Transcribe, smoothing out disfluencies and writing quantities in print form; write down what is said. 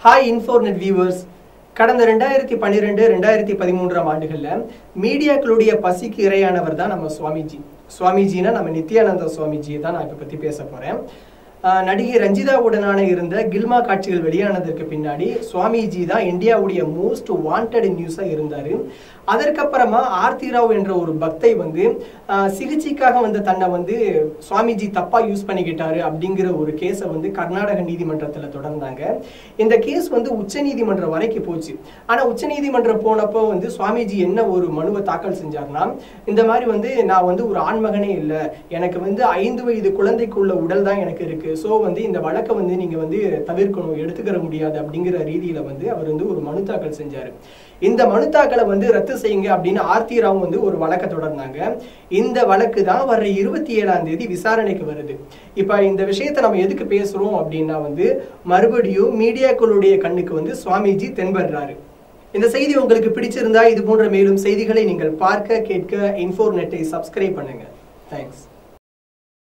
Hi இன்ஃபோர்நெட் viewers. கடந்த 2012-2013 ஆண்டுகளில் மீடியாக்களுடைய பசிக்கு இரையானவர் தான் நம்ம சுவாமிஜி. சுவாமிஜினா நம்ம நித்யானந்த சுவாமிஜியை தான் நான் இப்போ பற்றி பேச போகிறேன். நடிகை ரஞ்சிதாவுடனான இருந்த கில்மா காட்சிகள் வெளியானதற்கு பின்னாடி சுவாமிஜி தான் இந்தியாவுடைய மோஸ்ட் வாண்டட் நியூஸாக இருந்தார். அதற்கப்புறமா ஆர்த்தி ராவ் என்ற ஒரு பக்தை சிகிச்சைக்காக தன்னை சுவாமிஜி தப்பா யூஸ் பண்ணிக்கிட்டாரு அப்படிங்கிற ஒரு கேஸை கர்நாடக நீதிமன்றத்தில் தொடர்ந்தாங்க. இந்த கேஸ் உச்ச நீதிமன்றம் வரைக்கும் போச்சு. ஆனா உச்ச நீதிமன்றம் போனப்போ சுவாமிஜி என்ன ஒரு மனுவை தாக்கல் செஞ்சார்னா, இந்த மாதிரி நான் ஒரு ஆண்மகனே இல்லை, எனக்கு 5 வயது குழந்தைக்குள்ள உடல் தான் எனக்கு இருக்கு, ஸோ இந்த வழக்கை நீங்க தவிர்க்கணும், எடுத்துக்கிற முடியாது அப்படிங்கிற ரீதியில அவர் ஒரு மனு தாக்கல் செஞ்சாரு. இந்த மனு தாக்கலை ரத்து செய்யுங்க அப்படின்னு ஆர்த்தி ராவ் ஒரு வழக்கை தொடர்ந்தாங்க. இந்த வழக்கு தான் வர 27ஆம் தேதி விசாரணைக்கு வருது. இப்ப இந்த விஷயத்தை நம்ம எதுக்கு பேசுறோம் அப்படின்னா மறுபடியும் மீடியாக்களுடைய கண்ணுக்கு சுவாமிஜி தென்படுறாரு. இந்த செய்தி உங்களுக்கு பிடிச்சிருந்தா இது போன்ற மேலும் செய்திகளை நீங்கள் பார்க்க கேட்க இன்ஃபோர்நெட்டை சப்ஸ்கிரைப் பண்ணுங்க. தேங்க்ஸ்.